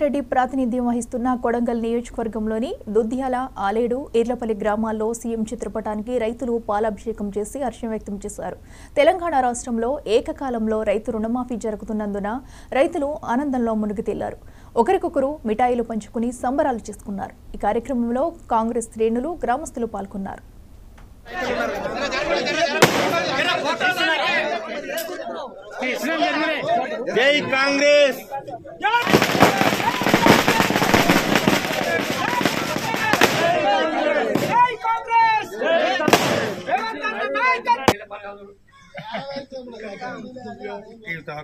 రెడ్డి ప్రాతినిధ్యం వహిస్తున్న కొడంగల్ నియోజకవర్గంలోని దుద్యాల, ఆలేడు, ఈర్లపల్లి గ్రామాల్లో సీఎం చిత్రపటానికి రైతులు పాలాభిషేకం చేసి హర్షం వ్యక్తం చేశారు. తెలంగాణ రాష్ట్రంలో ఏకకాలంలో రైతు రుణమాఫీ జరుగుతున్నందున రైతులు ఆనందంలో మునిగి తేలారు. ఒకరికొకరు మిఠాయిలు పంచుకుని సంబరాలు చేసుకున్నారు. ఈ కార్యక్రమంలో కాంగ్రెస్ శ్రేణులు, గ్రామస్తులు పాల్గొన్నారు. జై కాంగ్రెస్.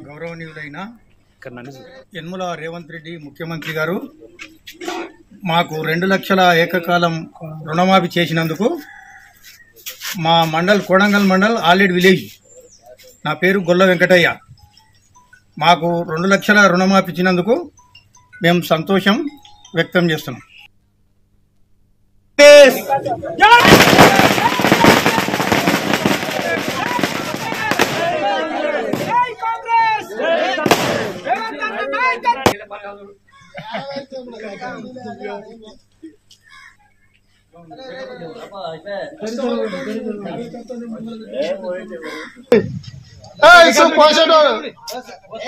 గౌరవనీయులైన యనమల రేవంత్ రెడ్డి ముఖ్యమంత్రి గారు మాకు 2 లక్షల ఏకకాలం రుణమాఫీ చేసినందుకు మా మండల్ కొడంగల్ మండల్ ఆలేడు విలేజ్, నా పేరు గొల్ల వెంకటయ్య, మాకు 2 లక్షల రుణమాఫీ ఇచ్చినందుకు మేము సంతోషం వ్యక్తం చేస్తున్నాం.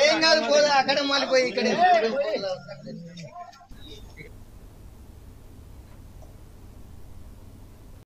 ఏం కాదు, అక్కడ మళ్ళీ పోయి ఇక్కడ